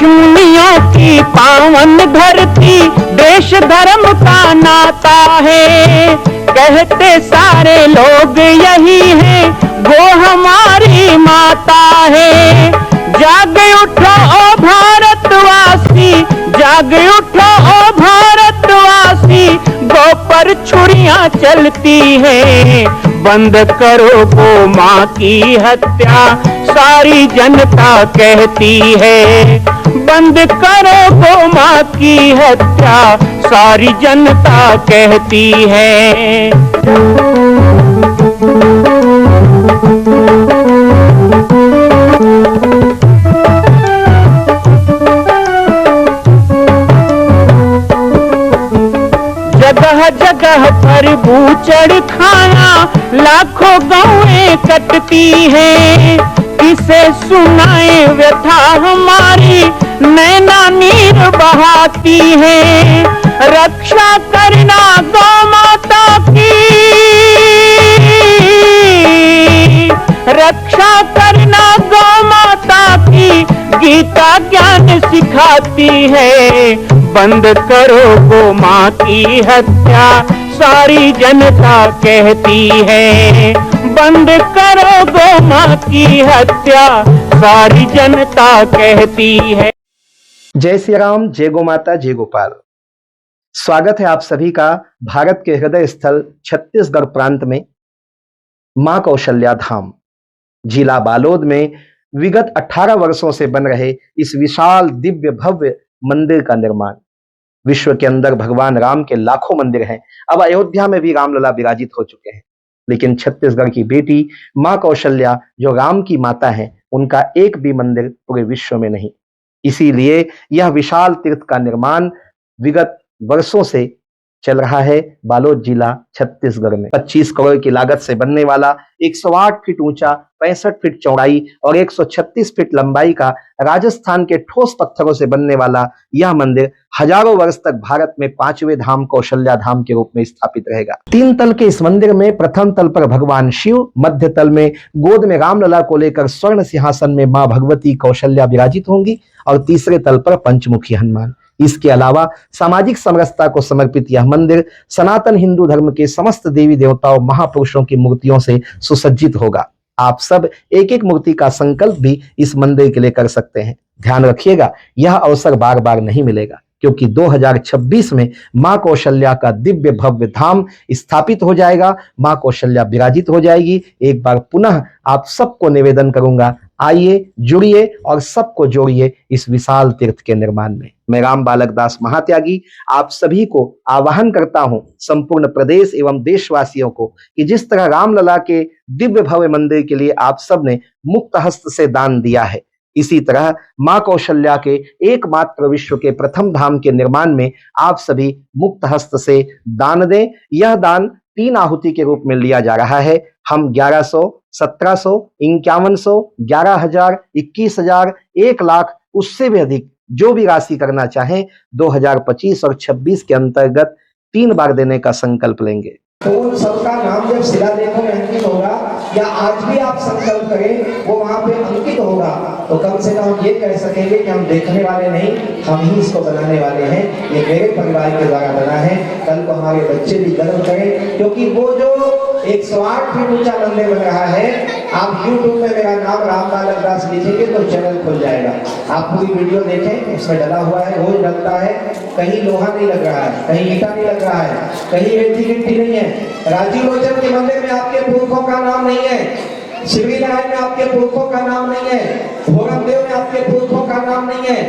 ऋषिमुनियों की पावन धरती, देश धर्म का नाता है। कहते सारे लोग यही है, वो हमारी माता है। जाग उठो ओ भारतवासी, जाग उठो ओ भारतवासी, गौ पर छुरियां चलती हैं। बंद करो गौ माँ की हत्या, सारी जनता कहती है। बंद करो गौ माँ की हत्या, सारी जनता कहती है। जगह जगह पर बूचड़ खाना, लाखों गौएं कटती हैं। किसे सुनाए व्यथा हमारी, नैना नीर बहाती है। रक्षा करना गौ माता की, रक्षा करना गौ माता की, गीता ज्ञान सिखाती है। बंद करो गौ माँ की हत्या, सारी जनता कहती है। बंद करो गौ माँ की हत्या, सारी जनता कहती है। जय श्री राम, जय गौ माता, जय गोपाल। स्वागत है आप सभी का भारत के हृदय स्थल छत्तीसगढ़ प्रांत में मां कौशल्या धाम जिला बालोद में विगत 18 वर्षों से बन रहे इस विशाल दिव्य भव्य मंदिर का निर्माण। विश्व के अंदर भगवान राम के लाखों मंदिर हैं। अब अयोध्या में भी रामलला विराजित हो चुके हैं, लेकिन छत्तीसगढ़ की बेटी मां कौशल्या जो राम की माता है, उनका एक भी मंदिर पूरे विश्व में नहीं। इसीलिए यह विशाल तीर्थ का निर्माण विगत वर्षों से चल रहा है बालोद जिला छत्तीसगढ़ में। 25 करोड़ की लागत से बनने वाला 108 फीट ऊंचा, 65 फीट चौड़ाई और 136 फीट लंबाई का राजस्थान के ठोस पत्थरों से बनने वाला यह मंदिर हजारों वर्ष तक भारत में 5वें धाम कौशल्या धाम के रूप में स्थापित रहेगा। 3 तल के इस मंदिर में प्रथम तल पर भगवान शिव, मध्य तल में गोद में रामलला को लेकर स्वर्ण सिंहासन में मां भगवती कौशल्या विराजित होंगी और तीसरे तल पर पंचमुखी हनुमान। इसके अलावा सामाजिक समरसता को समर्पित यह मंदिर सनातन हिंदू धर्म के समस्त देवी देवताओं महापुरुषों की मूर्तियों से सुसज्जित होगा। आप सब एक एक मूर्ति का संकल्प भी इस मंदिर के लिए कर सकते हैं। ध्यान रखिएगा, यह अवसर बार बार नहीं मिलेगा, क्योंकि 2026 में मां कौशल्या का दिव्य भव्य धाम स्थापित हो जाएगा। मां कौशल्या विराजित हो जाएगी। एक बार पुनः आप सबको निवेदन करूंगा, आइए, जुड़िए और सबको जोड़िए इस विशाल तीर्थ के निर्माण में। मैं राम बालक दास महात्यागी आप सभी को आह्वान करता हूं, संपूर्ण प्रदेश एवं देशवासियों को, कि जिस तरह रामलला के दिव्य भव्य मंदिर के लिए आप सब ने मुक्त हस्त से दान दिया है, इसी तरह मां कौशल्या के एकमात्र विश्व के प्रथम धाम के निर्माण में आप सभी मुक्त हस्त से दान दें। यह दान 3 आहुति के रूप में लिया जा रहा है। हम 1100, 1700, 5100, 11,000, 21,000, 1 लाख, उससे भी अधिक जो भी राशि करना चाहें 2025 और 26 के अंतर्गत 3 बार देने का संकल्प लेंगे। तो उन सबका नाम जब शिलालेखों में अंकित होगा, या आज भी आप संकल्प करें वो वहां पे अंकित होगा, तो कम से कम हम ये कह सकेंगे कि हम देखने वाले नहीं, हम ही इसको बनाने वाले हैं। ये मेरे परिवार के द्वारा बना है। कल को हमारे बच्चे भी गर्व करें, क्योंकि वो जो 108 फीट ऊंचा मंदिर बन रहा है, आप YouTube में मेरा नाम राम बालक दास लिखेंगे तो चैनल खुल जाएगा। आप पूरी वीडियो देखें, उसमें डला हुआ है, रोज डलता है। कहीं लोहा नहीं लग रहा है, कहीं ईटा नहीं लग रहा है, कहीं रेती गिट्टी नहीं है। राजीव लोचन के मंदिर में आपके पुरखों का नाम नहीं है, शिवरी नारायण में आपके पुरखों का नाम नहीं है, भोरमदेव में आपके पुरखों का नाम नहीं है।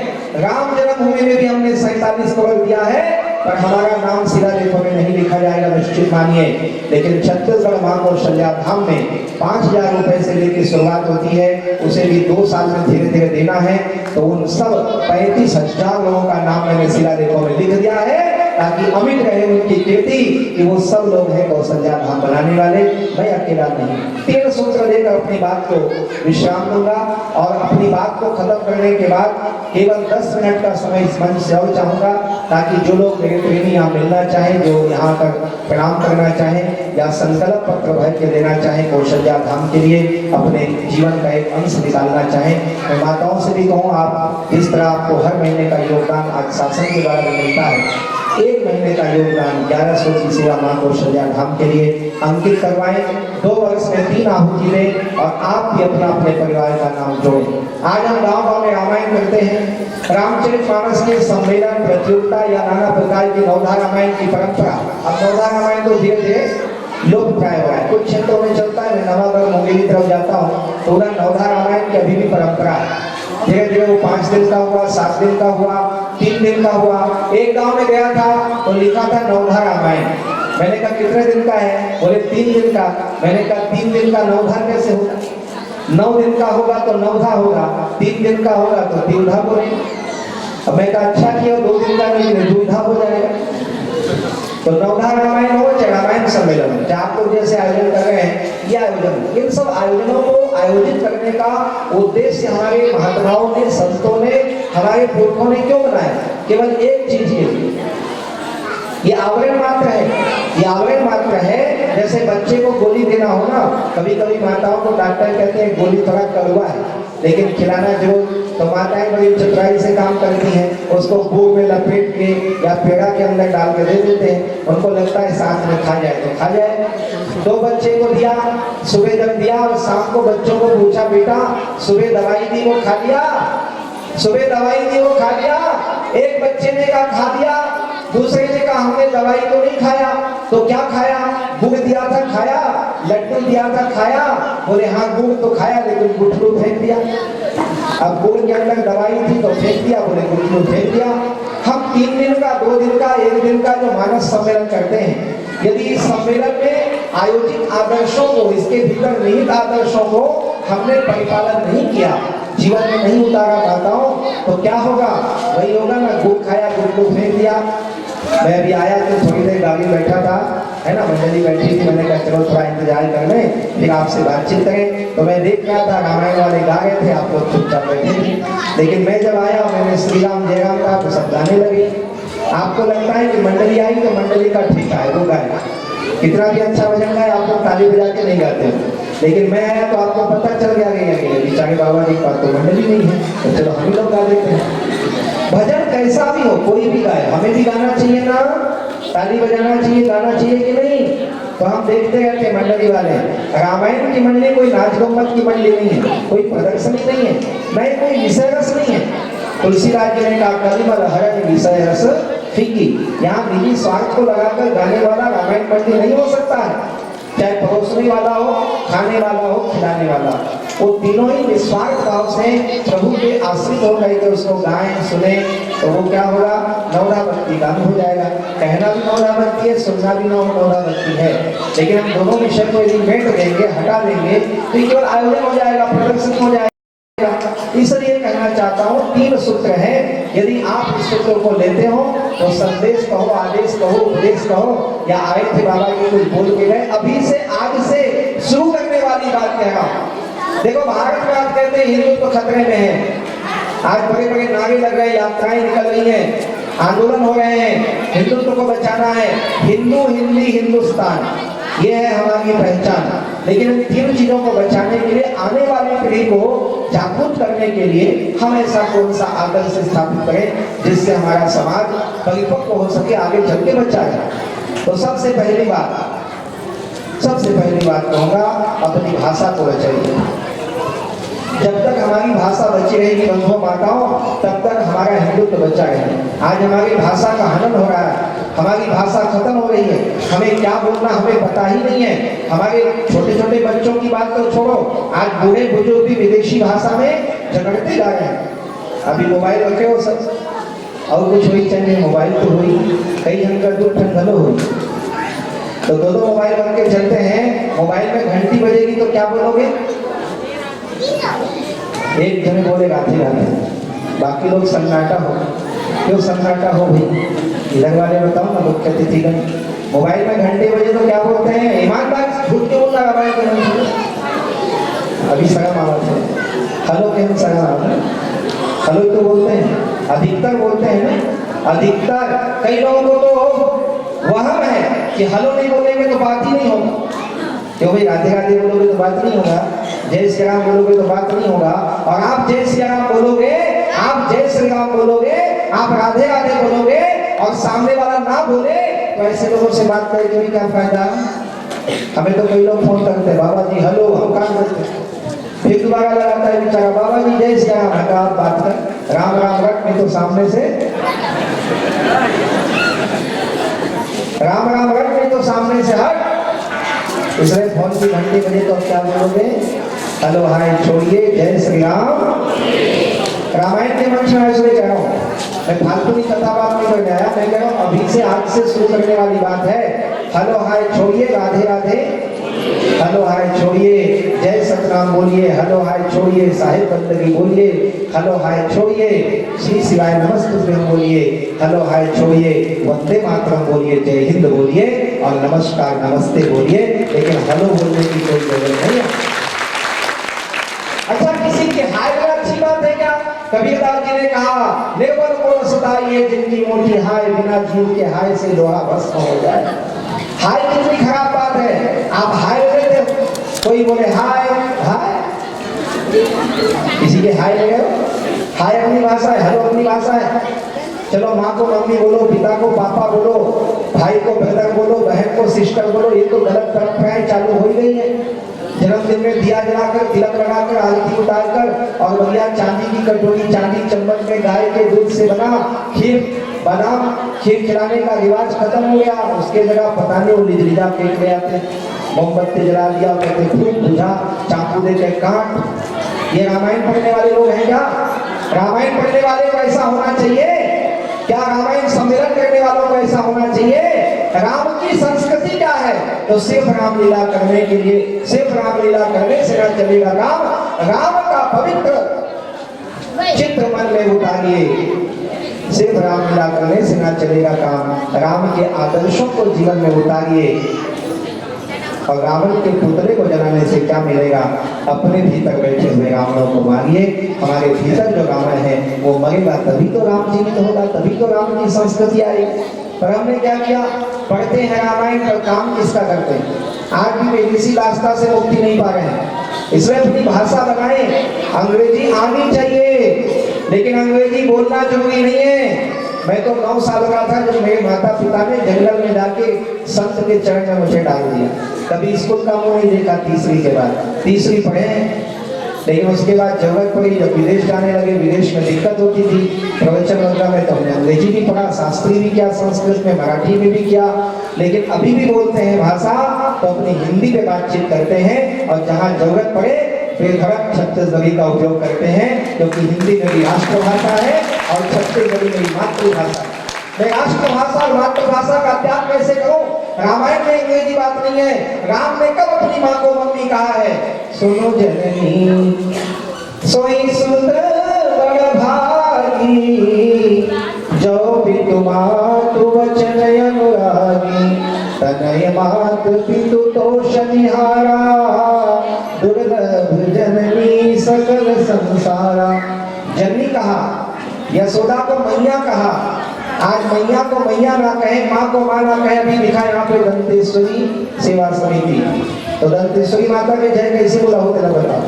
राम जन्मभूमि में भी हमने 47 करोड़ दिया है, पर हमारा नाम शिलालेखों में नहीं लिखा जाएगा, निश्चित मानिए। लेकिन छत्तीसगढ़ मां कौशल्या धाम में 5,000 रुपए से लेकर शुरुआत होती है, उसे भी 2 साल में धीरे धीरे देना है। तो उन सब 35,000 लोगों का नाम मैंने शिलालेखों में लिख दिया है, ताकि अमिट रहे उनकी कीर्ति कि वो सब लोग हैं कौशल्या धाम बनाने वाले। मैं अकेला नहीं। 3 सूत्र लेकर अपनी बात को विश्राम दूंगा और अपनी बात को खत्म करने के बाद केवल 10 मिनट का समय इस मंच से और चाहूँगा, ताकि जो लोग मेरे प्रेमी यहाँ मिलना चाहें, जो यहाँ पर प्रणाम करना चाहें या संकल्प पत्र भर के देना चाहें, कौशल्या धाम के लिए अपने जीवन का एक अंश निकालना चाहें, मैं माताओं से भी कहूँ, आप इस तरह आपको हर महीने का योगदान आज शासन के द्वारा मिलता है, 1 महीने का योगदान 1100 की सेवा मां कौशल्या धाम के लिए अंकित करवाएं। 2 वर्ष में 3 आहुति दें और आप भी अपना अपने परिवार का नाम जोड़ें। आज हम गांव-गांव में रामायण करते हैं, रामचरितमानस के सम्मेलन, प्रतियोगिता या नाना प्रकार की नवधा रामायण की परंपरा। अब नवधा रामायण तो धीरे धीरे लोप प्राय हुआ है, कुछ क्षेत्रों में चलता है। मैं नवागढ़ मुंगेली की तरफ जाता हूँ तो उधर नवधा रामायण की अभी भी परंपरा है। धीरे धीरे वो 5 दिन का हुआ, 7 दिन का हुआ, 3 दिन का हुआ। एक गांव में गया था तो लिखा था नवधा रामायण। मैंने कहा कितने दिन का है? बोले 3 दिन का। मैंने कहा 3 दिन का नवधा कैसे होगा? 9 दिन का होगा तो नवधा होगा, 3 दिन का होगा तो द्विधा बोले। अब मैं कहा अच्छा किया, 2 दिन का नहीं द्विधा हो जाएगा। तो नवधा रामायण हो चाहे रामायण सम्मेलन, चाहे आप लोग जैसे आयोजन कर रहे हैं, ये आयोजन, इन सब आयोजनों को आयोजित करने का उद्देश्य हमारे महात्माओं ने, संतों ने, हमारे पुरखों ने क्यों बनाया? केवल एक चीज ये आवरण मात्र है, ये आवरण मात्र है। जैसे बच्चे को गोली देना हो ना, कभी कभी माताओं को डॉक्टर कहते हैं गोली थोड़ा कड़वा है, लेकिन खिलाना जरूर। तो माताएं बड़ी चतुराई से काम करती हैं, उसको भूख में लपेट के या पेड़ा के अंदर डाल के दे देते हैं। उनको लगता है साथ में खा जाए तो खा जाए। 2 बच्चे को दिया, सुबह जब दिया और शाम को बच्चों को पूछा बेटा सुबह दवाई दी वो खा लिया? सुबह दवाई दी वो खा लिया? एक बच्चे ने कहा खा दिया, दूसरे ने कहा हमने दवाई तो नहीं खाया। तो क्या खाया? गुड़ दिया था खाया, लड्डू दिया था खाया। बोले हाँ गुड़ तो खाया लेकिन गुठलू फेंक दिया। अब गुड़ के अंदर दवाई थी तो फेंक दिया, बोले गुठलू फेंक दिया। हम 3 दिन का, 2 दिन का, 1 दिन का जो मानस सम्मेलन करते हैं, यदि इस सम्मेलन में आयोजित आदर्शों को, इसके भीतर निहित आदर्शों को हमने परिपालन नहीं किया, जीवन में नहीं उतारा माताओं, तो क्या होगा? वही होगा ना, गुड़ खाया गुठलू फेंक दिया। मैं अभी आया तो थोड़ी देर गाड़ी बैठा था, है ना, मंडली बैठी थी। मैंने कहा चलो थोड़ा इंतजार कर लें, फिर आपसे बातचीत करें। तो मैं देख रहा था रामायण वाले गा रहे थे, आप लोग चुपचाप बैठे थे। लेकिन मैं जब आया, मैंने श्री राम जय राम कहा तो सब गाने लगे। आपको लगता है कि मंडली आई तो मंडली का ठेका है, वो गाए, कितना भी अच्छा भजन गाए आप लोग ताली बजा के नहीं गाते। लेकिन मैं आया तो आपको पता चल गया कि बेचारे बाबा जी का तो मंडली नहीं है, तो चलो हम ही लोग गा देते हैं। भजन कैसा भी हो, कोई भी गाए, हमें भी गाना चाहिए ना, ताली बजाना चाहिए, गाना चाहिए कि नहीं? तो हम देखते रहते मंडली वाले। रामायण की मंडली कोई नाच गम्मत की मंडली नहीं है, कोई प्रदर्शनी नहीं है, नहीं कोई विषय रस नहीं है। तुलसीदास जी ने कहा कलिमल हरण विषय रस फीकी। यहाँ निजी स्वार्थ को लगाकर गाने वाला रामायण मंडली नहीं हो सकता है। चाहे परोसने वाला हो, खाने वाला हो, खिलाने वाला, वो तीनों ही निस्वार्थ भाव से प्रभु के आश्रित हो करके उसको गाएं, सुने, तो वो क्या होगा? नवधा भक्ति गान हो जाएगा। कहना भी नवधा भक्ति है, सुनना भी नवधा भक्ति है। लेकिन हम दोनों विषय को यदि मेट देंगे, हटा देंगे, तो केवल आयोजन हो जाएगा, प्रदर्शन हो जाएगा। इसलिए कहना चाहता हूँ 3 सूत्र हैं, यदि आप इस सूत्र को लेते हो तो संदेश कहो, आदेश कहो, उपदेश कहो, या आए थे बाबा जी कुछ बोल के गए, अभी से आज से शुरू करने वाली बात कह रहा हूँ। देखो भारत में आप कहते हैं हिंदुत्व तो खतरे में है, आज बड़े बड़े नारे लग रहे, यात्राएं निकल रही हैं, आंदोलन हो रहे हैं, हिंदुत्व को बचाना है, हिंदू हिंदी हिंदुस्तान, ये है हमारी पहचान। लेकिन इन 3 चीजों को बचाने के लिए, आने वाली पीढ़ी को जागरूक करने के लिए हम ऐसा कौन सा आदर्श स्थापित करें जिससे हमारा समाज परिपक्व हो सके, आगे चल के बचा जाए। तो सबसे पहली बात कहूँगा, अपनी भाषा को बचाइए। जब तक हमारी भाषा बची रहेगी बंधुओं माताओं, तब तक हमारा हिंदुत्व बचा रहेगा। आज हमारी भाषा का हनन हो रहा है, हमारी भाषा खत्म हो रही है, हमें क्या बोलना हमें पता ही नहीं है। हमारे छोटे छोटे बच्चों की बात तो छोड़ो, आज बूढ़े बुजुर्ग भी विदेशी भाषा में झगड़ते जा रहे हैं। अभी मोबाइल रखे हो सब, और कुछ हुई चाहिए, मोबाइल तो हुई, कई हंकर दूर ठंडलो हुई, तो 2 मोबाइल बन के चलते हैं। मोबाइल में घंटी बजेगी तो क्या बोलोगे? एक जने बोले राधे राधे, बाकी लोग सन्नाटा हो। क्यों सन्नाटा हो भाई? इधर वाले बताओ ना, लोग कहते थे मोबाइल में घंटे बजे तो क्या बोलते हैं? ईमानदार झूठ के बोलना रामायण के अभी सगा मावत है। हेलो के हम सगा मावत, हलो तो बोलते हैं, अधिकतर बोलते हैं ना, अधिकतर। कई लोगों को तो वहम है कि हलो नहीं बोलेंगे तो बात ही नहीं होगा। क्यों भाई, राधे राधे बोलोगे तो बात नहीं होगा, जय श्री राम बोलोगे तो बात नहीं होगा। और आप जय श्री राम बोलोगे, आप जय श्री राम बोलोगे, आप राधे राधे बोलोगे और सामने वाला ना बोले तो ऐसे लोगों से बात करके भी क्या फायदा। हमें तो कई लोग फोन करते हैं, बाबा जी हलो, हम काम करते हैं। फिर दोबारा लगाता है बेचारा, बाबा जी जय श्री राम, हटा आप बात कर, राम राम रख, नहीं तो सामने से राम राम रख, नहीं तो सामने से हट। इसलिए फोन की घंटी बजे तो क्या बोलोगे, हेलो हाय छोड़िए, जय श्री राम। रामायण के मंच में इसलिए कह रहा हूँ, मैं फालतू की कथा बात नहीं करने आया, मैं कह रहा हूँ अभी से आज से शुरू करने वाली बात है। हेलो हाय छोड़िए, राधे राधे, हेलो हाय छोड़िए, जय सतनाम बोलिए, हेलो हाय छोड़िए, साहिब बंदगी बोलिए, हेलो हाय छोड़िए, श्री शिवाय नमस्तुभ्यम बोलिए, हेलो हाय छोड़िए, वंदे मातरम बोलिए, जय हिंद बोलिए और नमस्कार नमस्ते बोलिए, लेकिन हेलो बोलने की कोई जरूरत नहीं है। अच्छा, किसी की हाय में अच्छी बात है क्या? कबीरदास जी ने कहा, निर्बल को सदा ये जिनकी मोटी हाय, बिना जीव के हाय से लोहा भस्म हो जाए। हाय कितनी खराब बात है। आप हाय लेते हो, कोई बोले हाय हाय, किसी के हाय लगे हो, हाय अपनी भाषा है, हेलो अपनी भाषा है। चलो माँ को मम्मी बोलो, पिता को पापा बोलो, भाई को ब्रदर बोलो, बहन को सिस्टर बोलो, ये तो गलत परंपराएं चालू हो गई है। जन्मदिन में दिया जलाकर, तिलक लगाकर, आरती उतारकर और बढ़िया चांदी की कटोरी, चांदी चम्मच में गाय के दूध से बना खीर बना, खीर खिलाने का रिवाज खत्म हो गया। उसके जगह पता नहीं वो लिजलिजा फेंक ले आते, मोमबत्ती जला दिया, कहते खूब बुझा, चाकू देके काट। ये रामायण पढ़ने वाले लोग हैं क्या? रामायण पढ़ने वाले को ऐसा होना चाहिए क्या? रामायण सम्मेलन करने वालों को ऐसा होना चाहिए? राम की संस्कृति क्या है? तो सिर्फ रामलीला करने के लिए, सिर्फ रामलीला करने से न चलेगा राम। राम का पवित्र चित्र मन में उतारिए, सिर्फ रामलीला करने से न चलेगा काम। राम के आदर्शों को जीवन में उतारिए और रावण के पुतले को जलाने से क्या मिलेगा? अपने भीतर बैठे हुए रावणों को मारिए। हमारे भीतर जो रावण है वो मरेगा, तभी तो राम जीवित होगा, तभी तो राम की संस्कृति आएगी। पर हमने क्या किया? पढ़ते हैं रामायण पर काम किसका करते हैं? आज भी विदेशी दास्ता से मुक्ति नहीं पा रहे हैं, इसलिए अपनी भाषा बनाए। अंग्रेजी आनी चाहिए, लेकिन अंग्रेजी बोलना जरूरी नहीं है। मैं तो 9 साल का था जब मेरे माता पिता ने जंगल में जाके संत के चरण में मुझे डाल दिया। कभी स्कूल का मुंह नहीं देखा तीसरी के बाद। तीसरी पढ़े, लेकिन उसके बाद जरूरत पड़ी, जब विदेश जाने लगे, विदेश में दिक्कत होती थी प्रवचन वगैरह में, तो हमने अंग्रेजी भी पढ़ा, शास्त्री भी किया, संस्कृत में, मराठी में भी किया। लेकिन अभी भी बोलते हैं भाषा तो अपनी हिंदी पे बातचीत करते हैं, और जहाँ जरूरत पड़े बेधड़क छत्तीसगढ़ी का उपयोग करते हैं, क्योंकि हिंदी मेरी राष्ट्रभाषा है और छत्तीसगढ़ी मेरी मातृभाषा। मैं राष्ट्रभाषा और मातृभाषा का त्याग कैसे करूं? रामायण में अंग्रेजी बात नहीं है। राम ने कब अपनी माँ को मम्मी कहा है? सुनो जननी सोई सुत बड़ भागी, जो पितु मातु वचन अनुरागी, तनय मात पितु तोष निहारा, दुर्लभ जननी सकल संसारा। जननी कहा, यशोदा को मैया कहा। आज मैया को मैया ना कहे, माँ को माँ ना कहे। अभी लिखा यहाँ पे दंतेश्वरी सेवा समिति, तो दंतेश्वरी माता के जय कैसे बोला होते ना बताओ?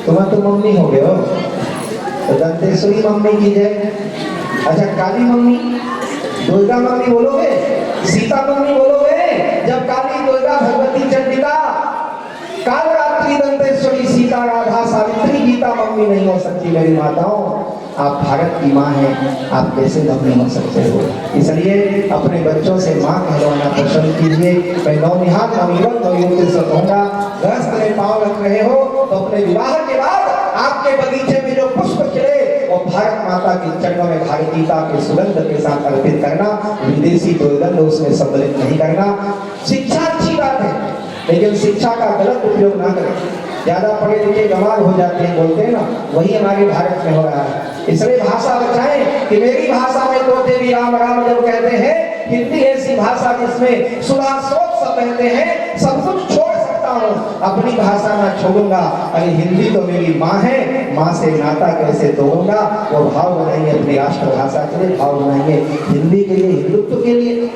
तुम्हारा तो मम्मी हो गए हो, तो दंतेश्वरी मम्मी की जय। अच्छा, काली मम्मी, दुर्गा मम्मी बोलोगे? सीता मम्मी बोलोगे? जब काली, दुर्गा, भगवती, चंडिका, कालरात्रि, दंतेश्वरी, सीता, राधा, सावित्री, गीता मम्मी नहीं हो सकती। मेरी माताओं, आप भारत की माँ हैं, आप कैसे मम्मी हो सकते हो? इसलिए अपने बच्चों से माँ कहलाना पसंद कीजिए। मैं नौनिहाल नवयुवक नवयुवती से कहूँगा, गृहस्थ में पाँव रख रहे हो तो अपने विवाह के बाद आपके बगीचे में जो पुष्प खिले वो भारत माता के चरणों में भारतीयता के सुगंध के साथ अर्पित करना, विदेशी दुर्गंध उसमें सम्मिलित नहीं करना। शिक्षा अच्छी बात है, लेकिन शिक्षा का गलत उपयोग ना करें। ज्यादा पढ़े लिखे गंवार हो जाते हैं, बोलते हैं ना, वही हमारे भारत में हो रहा है। इसलिए भाषा बचाएं कि मेरी भाषा में तोते भी राम राम जब कहते हैं। हिंदी ऐसी भाषा जिसमें सुधा सोच सब कहते हैं, सब कुछ छोड़ सकता चाहता हूँ, अपनी भाषा ना छोड़ूंगा। अरे हिंदी तो मेरी माँ है, माँ से नाता कैसे तोड़ूंगा। वो भाव बनाएंगे अपनी राष्ट्रभाषा के लिए, भाव बनाएंगे हिंदी के लिए, हिंदुत्व के लिए।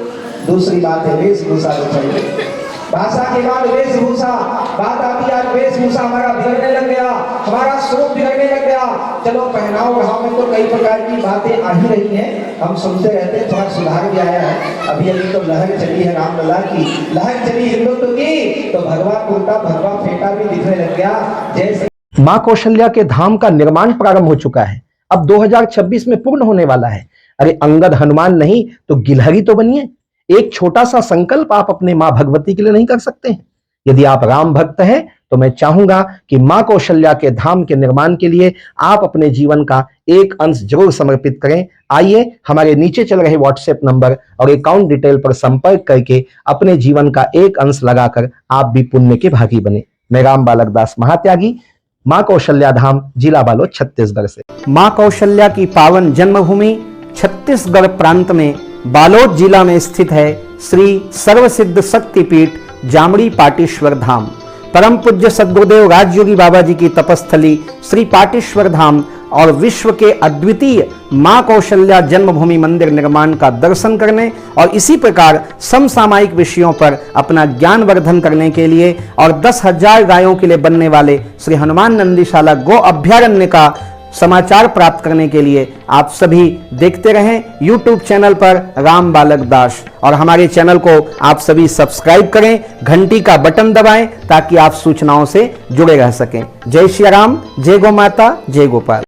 दूसरी बात है वेशभूषा को चाहिए। भाषा के बाद वेशभूषा, बात आती है वेशभूषा हमारा बिगड़ने लग गया, हमारा स्वरूप बिगड़ने लग गया। चलो पहनाव ओढ़ाव में तो कई प्रकार की बातें आ ही रही हैं, हम सुनते रहते हैं, थोड़ा सुधार भी आया है। अभी अभी तो लहर चली है रामलला की, लहर चली हिंदुत्व की, तो भगवा कुर्ता भगवा फेटा भी दिखने लग गया। जैसे मां कौशल्या के धाम का निर्माण प्रारंभ हो चुका है, अब 2026 में पूर्ण होने वाला है। अरे अंगद हनुमान नहीं तो गिलहरी तो बनिए। एक छोटा सा संकल्प आप अपने मां भगवती के लिए नहीं कर सकते हैं? यदि आप राम भक्त हैं तो मैं चाहूंगा कि मां कौशल्या के धाम के निर्माण के लिए आप अपने जीवन का एक अंश जरूर समर्पित करें। आइए हमारे नीचे चल रहे व्हाट्सएप नंबर और अकाउंट डिटेल पर संपर्क करके अपने जीवन का एक अंश लगाकर आप भी पुण्य के भागी बने। मैं राम बालक दास महात्यागी, मां कौशल्या धाम, जिला बालोद, छत्तीसगढ़ से। मां कौशल्या की पावन जन्मभूमि छत्तीसगढ़ प्रांत में बालोद जिला में स्थित है श्री सर्वसिद्ध शक्तिपीठ जामड़ी पाटेश्वर धाम। परम पूज्य सद्गुरुदेव राजयोगी बाबा जी की तपस्थली श्री पाटेश्वर धाम और विश्व के अद्वितीय मां कौशल्या जन्मभूमि मंदिर निर्माण का दर्शन करने और इसी प्रकार समसामयिक विषयों पर अपना ज्ञान वर्धन करने के लिए और 10,000 गायों के लिए बनने वाले श्री हनुमान नंदीशाला गो अभ्यारण्य का समाचार प्राप्त करने के लिए आप सभी देखते रहें YouTube चैनल पर राम बालक दास, और हमारे चैनल को आप सभी सब्सक्राइब करें, घंटी का बटन दबाएं ताकि आप सूचनाओं से जुड़े रह सकें। जय श्री राम, जय गौ माता, जय गोपाल।